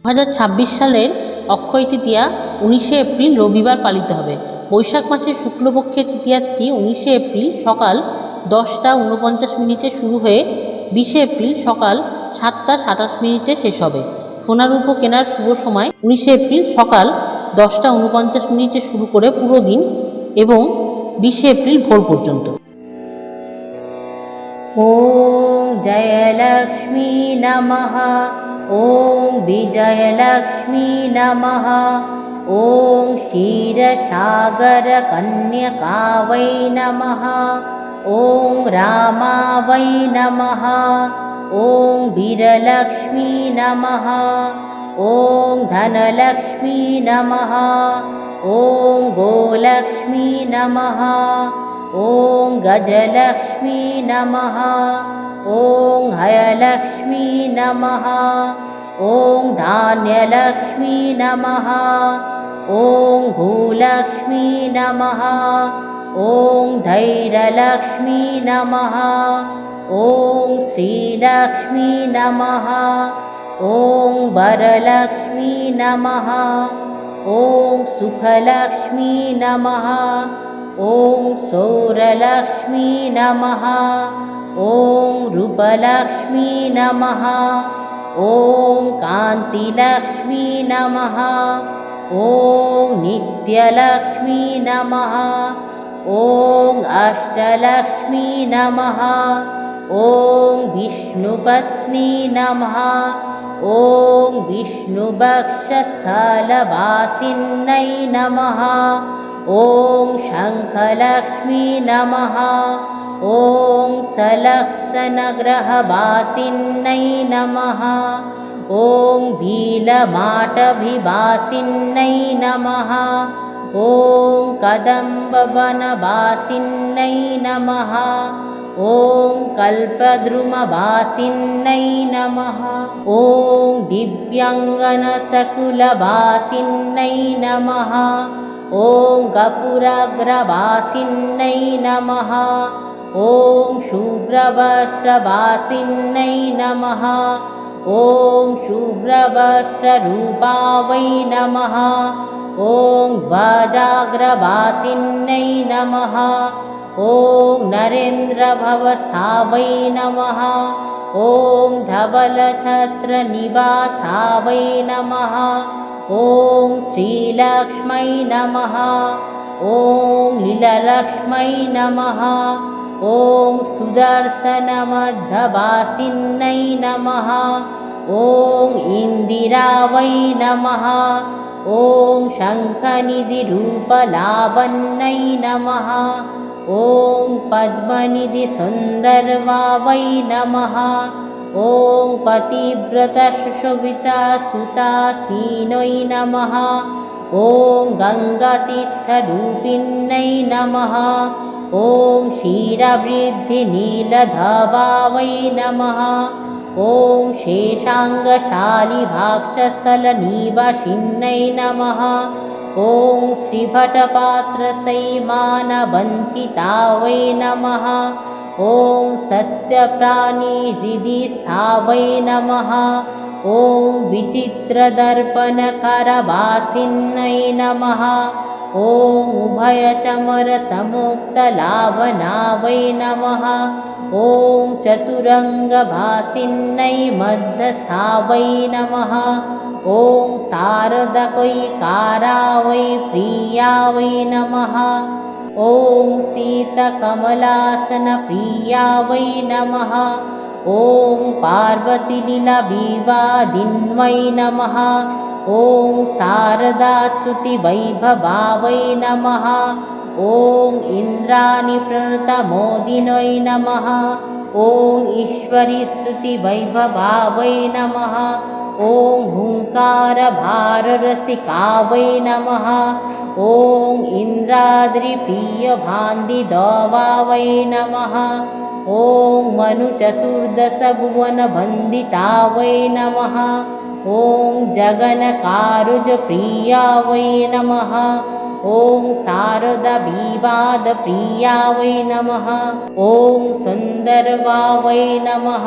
2026 সালের অক্ষয় তৃতীয়া 19শে এপ্রিল রবিবার পালিত হবে। বৈশাখ মাসের শুক্লপক্ষের তৃতীয়া তিথি 19শে এপ্রিল সকাল 10টা 49 শুরু হয়ে 20শে এপ্রিল সকাল 7টা 27 শেষ হবে। সোনার রূপো কেনার শুভ সময় 19শে এপ্রিল সকাল 10টা 49 শুরু করে পুরো দিন এবং 20শে এপ্রিল ভোর পর্যন্ত। ॐ जयलक्ष्मी नमः। ॐ विजयलक्ष्मी नमः। ॐ क्षीरसागरकन्यकावै नमः। ॐ रामावै नमः। ॐ वीरलक्ष्मी नमः। ॐ धनलक्ष्मी नमः। ॐ गोलक्ष्मी नमः। ॐ गजलक्ष्मी नमः। ॐ हयलक्ष्मी नमः। ॐ धान्यलक्ष्मी नमः। ॐ भूलक्ष्मी नमः। ॐ धैर्यलक्ष्मी नमः। ॐ श्रीलक्ष्मी नमः। ॐ वरलक्ष्मी नमः। ॐ सुखलक्ष्मी नमः। ॐ सौरलक्ष्मी नमः। ॐ रूपलक्ष्मी नमः। ॐ कान्तिलक्ष्मी नमः। ॐ नित्यलक्ष्मी नमः। ॐ अष्टलक्ष्मी नमः। ॐ विष्णुपत्नी नमः। ॐ विष्णुवक्षस्थलवासिन्यै नमः। ॐ शङ्खलक्ष्मी नमः। ॐ सलक्षणग्रहवासिन्यै नमः। ॐ भीलमाटभिवासिन्यै नमः। ॐ कदम्बवनवासिन्यै नमः। ॐ कल्पद्रुमवासिन्यै नमः। ॐ दिव्याङ्गनसकुलवासिन्यै नमः। ॐ गपुरग्रवासिन्यै नमः। ॐ शुभ्रवस्त्रवासिन्यै नमः। ॐ शुभ्रवस्त्ररूपावै नमः। ॐ ध्वजाग्रवासिन्यै नमः। ॐ नरेन्द्रभवस्थावै नमः। ॐ धवलछत्रनिवासावै नमः। ॐ श्रीलक्ष्मै नमः। ॐ लीललक्ष्मै नमः। ॐ सुदर्शनमध्यवासिन्यै नमः। ॐ इन्दिरावै नमः। ॐ शङ्खनिधिरूपलावण्यै नमः। ॐ पद्मनिधिसुन्दरवावै नमः। ॐ पतिव्रतशुशोभितसुतासीनै नमः। ॐ गङ्गातीर्थरूपिण्यै नमः। ॐ क्षीरवृद्धिनीलधवावै नमः। ॐ शेषाङ्गशालिभाक्षस्थलनिवासिन्यै नमः। ॐ श्रीभटपात्रसैमानवञ्चितावै नमः। ॐ सत्यप्राणिहृदिस्थावै नमः। ॐ विचित्रदर्पणकरवासिन्यै नमः। ॐ उभयचमरसमुक्तलावणावै नमः। ॐ चतुरङ्गभासिन्यै मध्यस्थावै नमः। ॐ शारदकैकारावै प्रियावै नमः। ॐ सीतकमलासनप्रियावै नमः। ॐ पार्वतीलीलाविवादिन्यै नमः। ॐ शारदास्तुतिवैभवावै नमः। ॐ इन्द्राणीप्रणतमोदिनै नमः। ॐ ईश्वरीस्तुतिवैभवावै नमः। ॐ हुङ्कारभाररसिकावै नमः। ॐ इन्द्राद्रिप्रियभान्दिदवावै नमः। ॐ मनुचतुर्दशभुवनवन्दितावै नमः। ॐ जगन्कारुजप्रियावै नमः। ॐ शारदाविवादप्रियावै नमः ॐ सुन्दरवावै नमः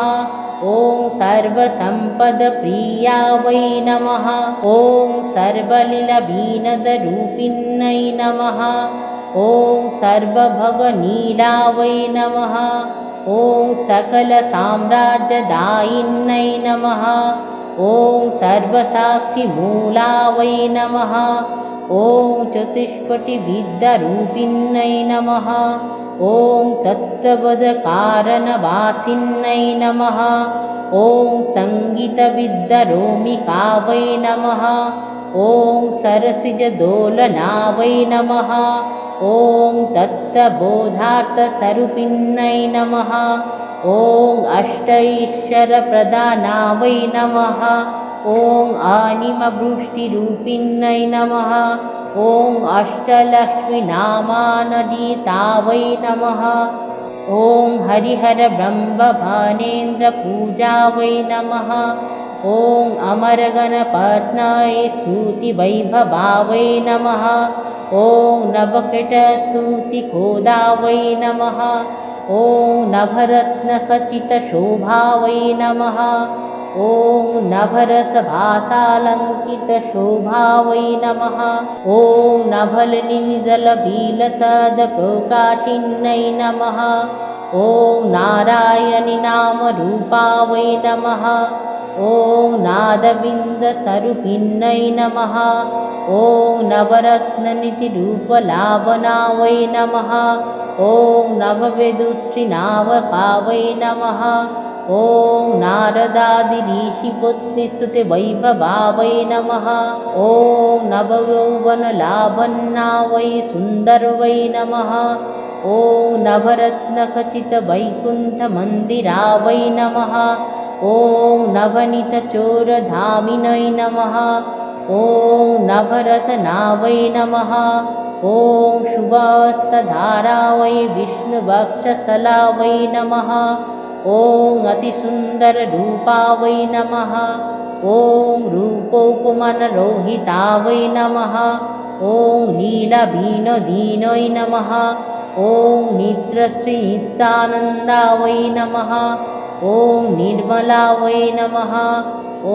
ॐ सर्वसम्पदप्रियावै नमः ॐ सर्वलीलबीनदरूपिण्यै नमः ॐ सर्वभगनीलावै नमः ॐ सकलसाम्राज्यदायिन्यै नमः ॐ सर्वसाक्षिमूलावै नमः ॐ चतुष्कोटिविद्यारूपिण्यै नमः ॐ तत्त्वबोधकारणवासिन्यै नमः ॐ सङ्गीतविद्यारोमिकावै नमः ॐ सरसिजदोलनावै नमः ॐ तत्त्वबोधार्थस्वरूपिण्यै नमः ॐ अष्टैश्वर्यप्रदानावै नमः ॐ अनिमवृष्टिरूपिण्यै नमः ॐ अष्टलक्ष्मीनामानदितावै नमः ॐ हरिहरब्रह्मभानेन्द्रपूजावै नमः ॐ अमरगणपत्न्यै स्तुतिवैभवावै नमः ॐ नवकटस्तुतिकोदावै नमः ॐ नवरत्नखचितशोभावै नमः ॐ नवरसभासालङ्कितशोभावै नमः ॐ नभलनिजलभीलसदप्रकाशिन्यै नमः ॐ नारायणी नामरूपावै नमः ॐ नादबिन्दस्वरूपिण्यै नमः ॐ नवरत्ननिधिरूपलावणावै नमः ॐ नववेदुष्टिनावकावै नमः ॐ नारदादिऋषिपुत्रिस्तुतिवैभवावै नमः ॐ नवयौवनलावण्यावै सुन्दरवै नमः ॐ नवरत्नखचितवैकुण्ठमन्दिरावै नमः ॐ नवनीतचोरधामिनै नमः ॐ नवरत्नावै नमः ॐ शुभहस्तधारावै विष्णुवक्षस्थलावै नमः ॐ अतिसुन्दररूपावै नमः ॐ रूपोपमनरोहितावै नमः ॐ लीलाविनोदिन्यै नमः ॐ नित्यश्रीनित्यानन्दावै नमः ॐ निर्मलावै नमः ॐ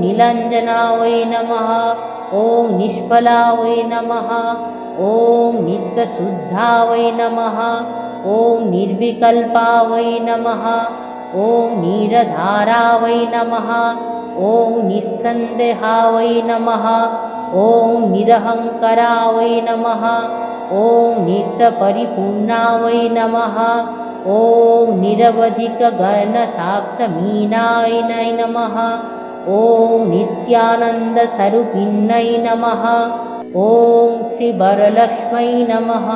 निरञ्जनावै नमः ॐ निष्फलावै नमः ॐ नित्यशुद्धावै नमः ॐ निर्विकल्पावै नमः ॐ निरधारावै नमः ॐ निस्सन्देहावै नमः ॐ निरहङ्कारावै नमः ॐ नित्यपरिपूर्णावै नमः ॐ निरवधिकगणसाक्षमीनाय नमः ॐ नित्यानन्दस्वरूपिण्यै नमः ॐ श्रीवरलक्ष्म्यै नमः।